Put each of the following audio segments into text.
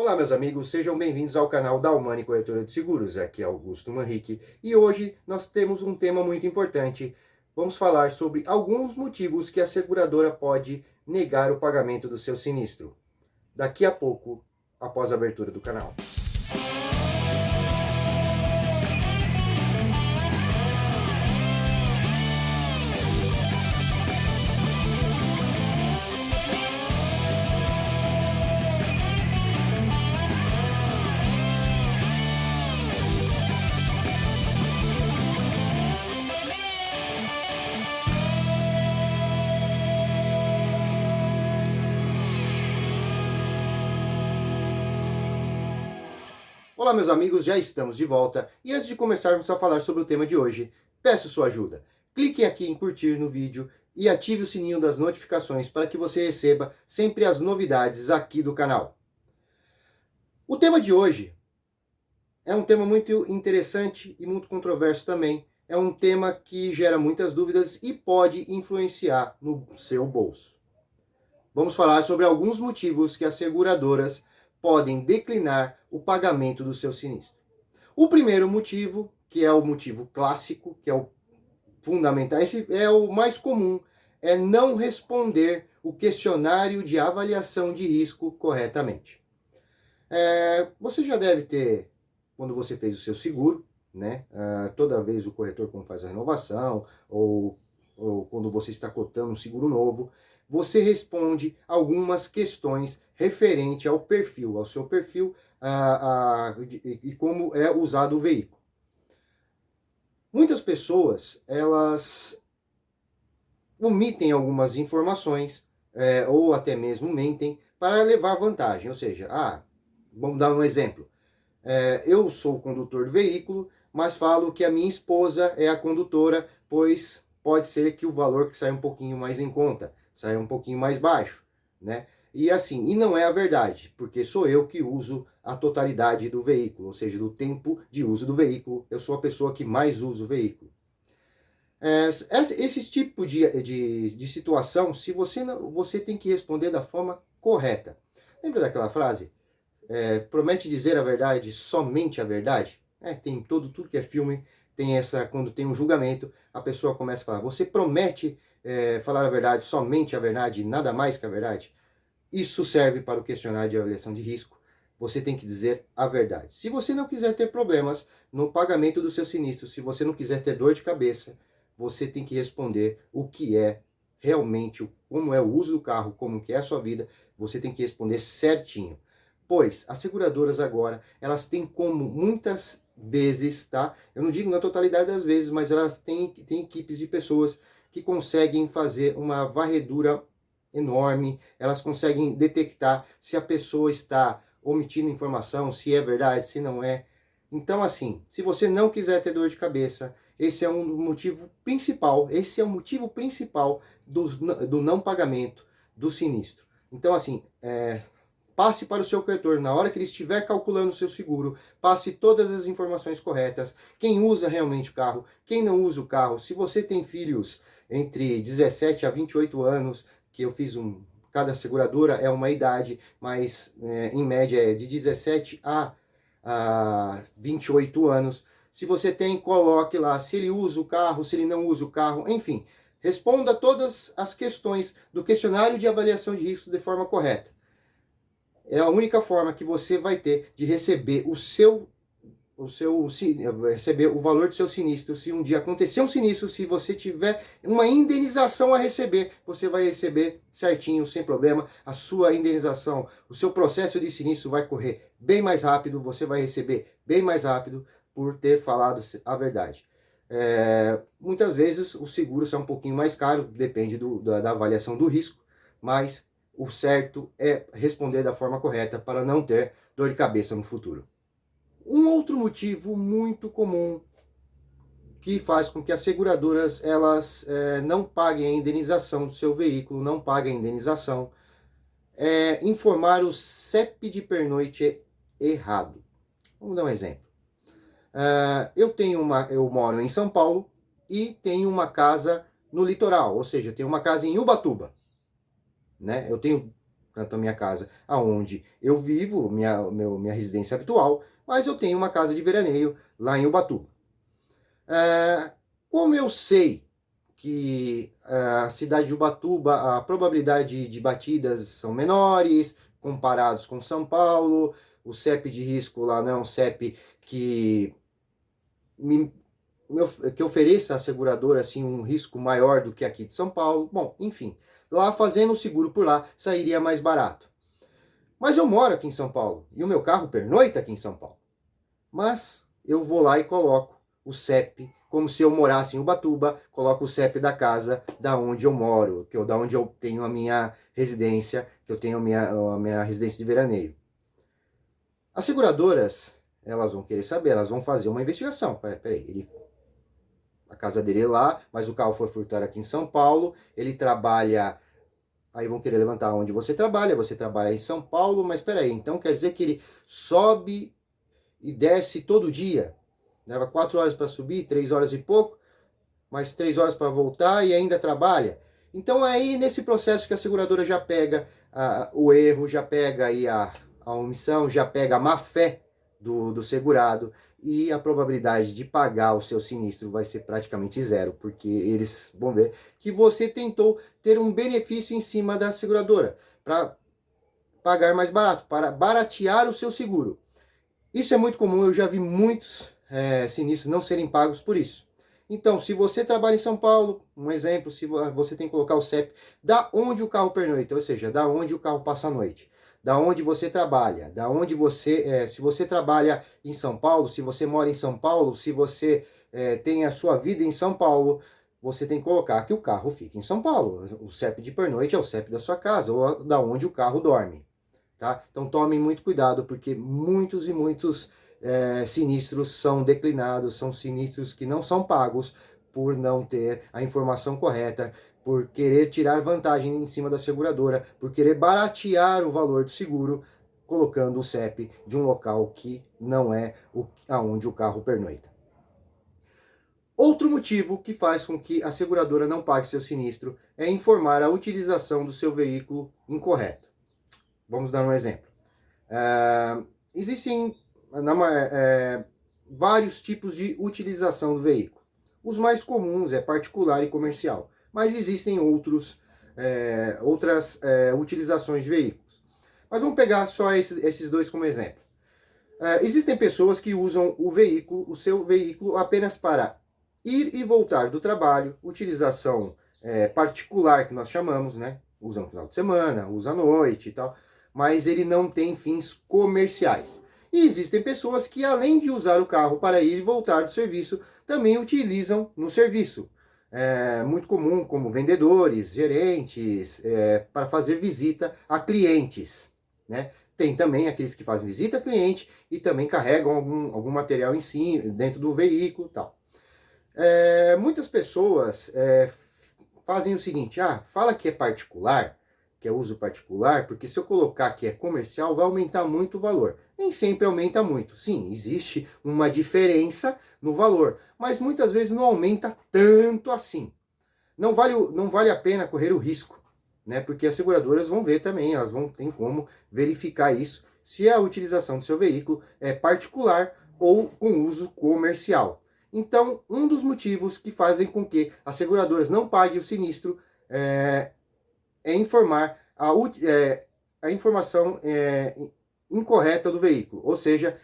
Olá, meus amigos, sejam bem-vindos ao canal da Humani Corretora de Seguros. Aqui é Augusto Manrique e hoje nós temos um tema muito importante. Vamos falar sobre alguns motivos que a seguradora pode negar o pagamento do seu sinistro. Daqui a pouco, após a abertura do canal. Olá, meus amigos, já estamos de volta e antes de começarmos a falar sobre o tema de hoje, peço sua ajuda. Clique aqui em curtir no vídeo e ative o sininho das notificações para que você receba sempre as novidades aqui do canal. O tema de hoje é um tema muito interessante e muito controverso também. É um tema que gera muitas dúvidas e pode influenciar no seu bolso. Vamos falar sobre alguns motivos que as seguradoras podem declinar o pagamento do seu sinistro. O primeiro motivo, que é o motivo clássico, que é o fundamental, esse é o mais comum, é não responder o questionário de avaliação de risco corretamente. Você já deve ter, quando você fez o seu seguro, né? Toda vez o corretor, quando faz a renovação, ou quando você está cotando um seguro novo, você responde algumas questões referente ao perfil, ao seu perfil e como é usado o veículo. Muitas pessoas, elas omitem algumas informações, ou até mesmo mentem, para levar vantagem. Ou seja, vamos dar um exemplo. Eu sou o condutor do veículo, mas falo que a minha esposa é a condutora, pois pode ser que o valor que saia um pouquinho mais em conta, saia um pouquinho mais baixo, né? E assim, e não é a verdade, porque sou eu que uso a totalidade do veículo, ou seja, do tempo de uso do veículo, eu sou a pessoa que mais usa o veículo. Esse tipo de situação, se você não, você tem que responder da forma correta. Lembra daquela frase? Promete dizer a verdade, somente a verdade? Tem tudo que é filme, tem quando tem um julgamento, a pessoa começa a falar, você promete falar a verdade, somente a verdade, nada mais que a verdade? Isso serve para o questionário de avaliação de risco. Você tem que dizer a verdade. Se você não quiser ter problemas no pagamento do seu sinistro, se você não quiser ter dor de cabeça, você tem que responder o que é realmente, como é o uso do carro, como que é a sua vida, você tem que responder certinho. Pois as seguradoras agora, elas têm como muitas vezes, tá? Eu não digo na totalidade das vezes, mas elas têm equipes de pessoas que conseguem fazer uma varredura enorme, elas conseguem detectar se a pessoa está omitindo informação, se é verdade, se não é. Então, assim, se você não quiser ter dor de cabeça, esse é o motivo principal do não pagamento do sinistro. Então, assim, passe para o seu corretor, na hora que ele estiver calculando o seu seguro, passe todas as informações corretas, quem usa realmente o carro, quem não usa o carro, se você tem filhos entre 17 a 28 anos, que eu fiz cada seguradora é uma idade, mas em média é de 17 a 28 anos. Se você tem, coloque lá se ele usa o carro, se ele não usa o carro, enfim. Responda todas as questões do questionário de avaliação de risco de forma correta. É a única forma que você vai ter de receber receber o valor do seu sinistro. Se um dia acontecer um sinistro, se você tiver uma indenização a receber, você vai receber certinho, sem problema, a sua indenização. O seu processo de sinistro vai correr bem mais rápido, você vai receber bem mais rápido por ter falado a verdade. Muitas vezes o seguro é um pouquinho mais caro, depende da avaliação do risco, mas o certo é responder da forma correta para não ter dor de cabeça no futuro. Um outro motivo muito comum que faz com que as seguradoras elas não paguem a indenização do seu veículo, não paguem a indenização, é informar o CEP de pernoite errado. Vamos dar um exemplo. Eu moro em São Paulo e tenho uma casa no litoral, ou seja, tenho uma casa em Ubatuba, né? Eu tenho tanto a minha casa aonde eu vivo, minha residência habitual, mas eu tenho uma casa de veraneio lá em Ubatuba. Como eu sei que a cidade de Ubatuba, a probabilidade de batidas são menores, comparados com São Paulo, o CEP de risco lá não é um CEP que, que ofereça à seguradora assim, um risco maior do que aqui de São Paulo. Bom, enfim, lá fazendo o seguro por lá sairia mais barato. Mas eu moro aqui em São Paulo e o meu carro pernoita aqui em São Paulo. Mas eu vou lá e coloco o CEP, como se eu morasse em Ubatuba, coloco o CEP da casa da onde eu moro, da onde eu tenho a minha residência, que eu tenho a minha residência de veraneio. As seguradoras, elas vão querer saber, elas vão fazer uma investigação. Peraí, a casa dele é lá, mas o carro foi furtado aqui em São Paulo, ele trabalha... Aí vão querer levantar onde você trabalha em São Paulo, mas peraí, então quer dizer que ele sobe e desce todo dia? Leva 4 horas para subir, 3 horas e pouco, mais 3 horas para voltar e ainda trabalha. Então aí nesse processo que a seguradora já pega o erro, já pega aí a omissão, já pega a má fé do segurado, e a probabilidade de pagar o seu sinistro vai ser praticamente zero, porque eles vão ver que você tentou ter um benefício em cima da seguradora, para pagar mais barato, para baratear o seu seguro. Isso é muito comum, eu já vi muitos sinistros não serem pagos por isso. Então, se você trabalha em São Paulo, um exemplo, se você tem que colocar o CEP da onde o carro pernoita, ou seja, da onde o carro passa a noite, da onde você trabalha, da onde você, se você trabalha em São Paulo, se você mora em São Paulo, se você tem a sua vida em São Paulo, você tem que colocar que o carro fica em São Paulo. O CEP de pernoite é o CEP da sua casa, ou da onde o carro dorme. Tá? Então tomem muito cuidado, porque muitos e muitos sinistros são declinados, são sinistros que não são pagos por não ter a informação correta, por querer tirar vantagem em cima da seguradora, por querer baratear o valor do seguro, colocando o CEP de um local que não é aonde o carro pernoita. Outro motivo que faz com que a seguradora não pague seu sinistro é informar a utilização do seu veículo incorreto. Vamos dar um exemplo. Existem vários tipos de utilização do veículo. Os mais comuns é particular e comercial, mas existem outras utilizações de veículos. Mas vamos pegar só esses dois como exemplo. Existem pessoas que usam o seu veículo apenas para ir e voltar do trabalho, utilização particular que nós chamamos, né? Usa no final de semana, usa à noite e tal, mas ele não tem fins comerciais. E existem pessoas que, além de usar o carro para ir e voltar do serviço, também utilizam no serviço. É muito comum, como vendedores, gerentes, para fazer visita a clientes, né? Tem também aqueles que fazem visita a cliente e também carregam algum material em si, dentro do veículo e tal. Muitas pessoas fazem o seguinte: fala que é particular, que é uso particular, porque se eu colocar que é comercial, vai aumentar muito o valor. Nem sempre aumenta muito. Sim, existe uma diferença no valor, mas muitas vezes não aumenta tanto assim. Não vale a pena correr o risco, né? Porque as seguradoras vão ver também, elas vão ter como verificar isso, se a utilização do seu veículo é particular ou com uso comercial. Então, um dos motivos que fazem com que as seguradoras não paguem o sinistro é informar a informação incorreta do veículo, ou seja,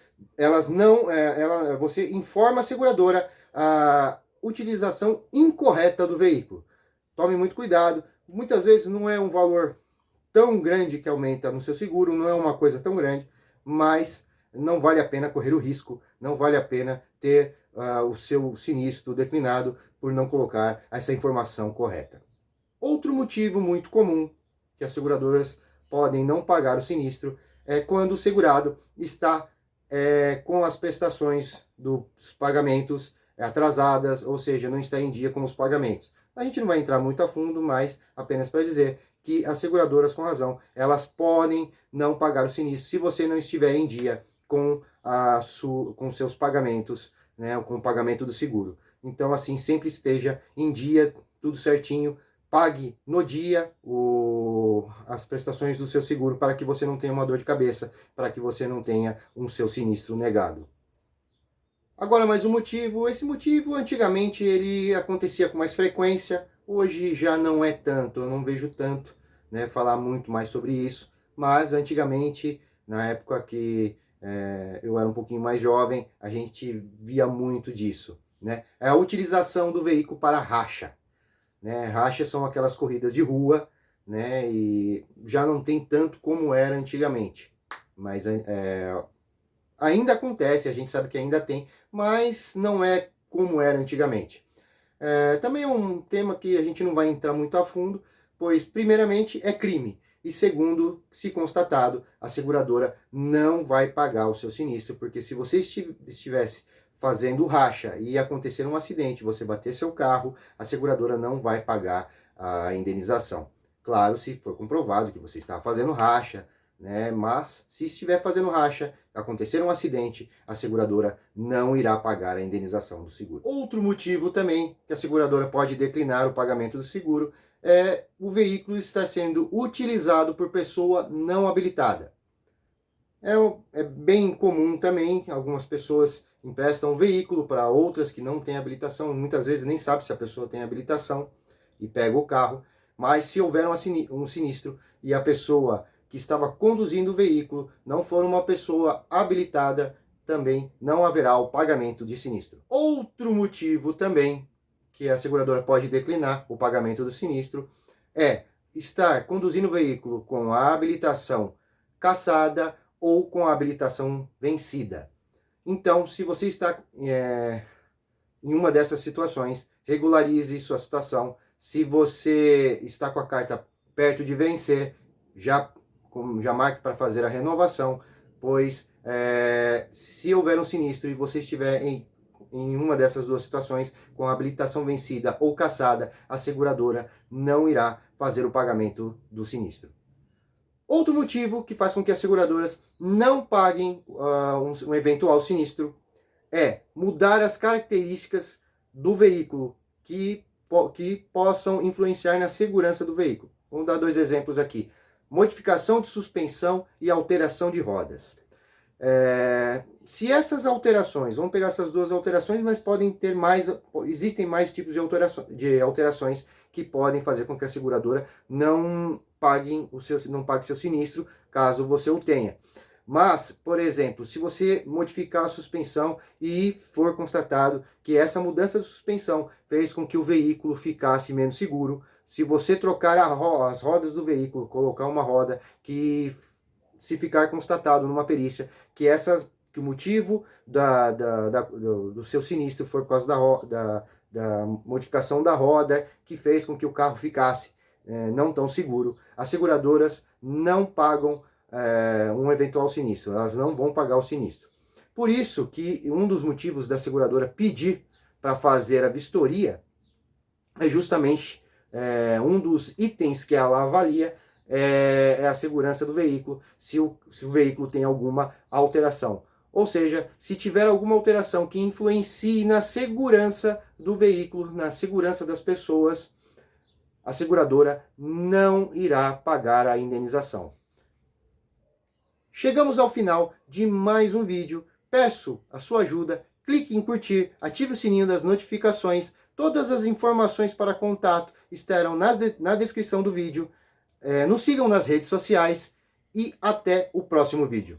você informa a seguradora a utilização incorreta do veículo. Tome muito cuidado, muitas vezes não é um valor tão grande que aumenta no seu seguro, não é uma coisa tão grande, mas não vale a pena correr o risco, não vale a pena ter o seu sinistro declinado por não colocar essa informação correta. Outro motivo muito comum que as seguradoras podem não pagar o sinistro é quando o segurado está com as prestações dos pagamentos atrasadas, ou seja, não está em dia com os pagamentos. A gente não vai entrar muito a fundo, mas apenas para dizer que as seguradoras, com razão, elas podem não pagar o sinistro se você não estiver em dia com seus pagamentos, né, com o pagamento do seguro. Então, assim, sempre esteja em dia, tudo certinho, pague no dia as prestações do seu seguro para que você não tenha uma dor de cabeça, para que você não tenha um seu sinistro negado. Agora mais um motivo, esse motivo antigamente ele acontecia com mais frequência, hoje já não é tanto, eu não vejo tanto, né, falar muito mais sobre isso, mas antigamente, na época que eu era um pouquinho mais jovem, a gente via muito disso, né, é a utilização do veículo para racha, né, rachas são aquelas corridas de rua, né, e já não tem tanto como era antigamente, mas ainda acontece, a gente sabe que ainda tem, mas não é como era antigamente. Também é um tema que a gente não vai entrar muito a fundo, pois, primeiramente, é crime. E segundo, se constatado, a seguradora não vai pagar o seu sinistro, porque se você estivesse fazendo racha e acontecer um acidente, você bater seu carro, a seguradora não vai pagar a indenização. Claro, se for comprovado que você estava fazendo racha, né? Mas se estiver fazendo racha, acontecer um acidente, a seguradora não irá pagar a indenização do seguro. Outro motivo também que a seguradora pode declinar o pagamento do seguro é o veículo estar sendo utilizado por pessoa não habilitada. É bem comum também, algumas pessoas emprestam o veículo para outras que não têm habilitação, muitas vezes nem sabe se a pessoa tem habilitação e pega o carro, mas se houver um sinistro e a pessoa que estava conduzindo o veículo não for uma pessoa habilitada, também não haverá o pagamento de sinistro. Outro motivo também que a seguradora pode declinar o pagamento do sinistro é estar conduzindo o veículo com a habilitação cassada ou com a habilitação vencida. Então, se você está em uma dessas situações, regularize sua situação. Se você está com a carta perto de vencer, já marque para fazer a renovação, pois se houver um sinistro e você estiver em uma dessas duas situações, com a habilitação vencida ou cassada, a seguradora não irá fazer o pagamento do sinistro. Outro motivo que faz com que as seguradoras não paguem um eventual sinistro é mudar as características do veículo que possam influenciar na segurança do veículo. Vamos dar dois exemplos aqui. Modificação de suspensão e alteração de rodas. Se essas alterações, vamos pegar essas duas alterações, mas existem mais tipos de alterações que podem fazer com que a seguradora não pague seu sinistro, caso você o tenha. Mas, por exemplo, se você modificar a suspensão e for constatado que essa mudança de suspensão fez com que o veículo ficasse menos seguro, se você trocar as rodas do veículo, colocar uma roda que, se ficar constatado numa perícia que o motivo do seu sinistro foi por causa da modificação da roda que fez com que o carro ficasse não tão seguro, as seguradoras não pagam um eventual sinistro, elas não vão pagar o sinistro. Por isso que um dos motivos da seguradora pedir para fazer a vistoria é justamente um dos itens que ela avalia é a segurança do veículo, se o veículo tem alguma alteração. Ou seja, se tiver alguma alteração que influencie na segurança do veículo, na segurança das pessoas, a seguradora não irá pagar a indenização. Chegamos ao final de mais um vídeo. Peço a sua ajuda, clique em curtir, ative o sininho das notificações. Todas as informações para contato estarão na descrição do vídeo. Nos sigam nas redes sociais e até o próximo vídeo.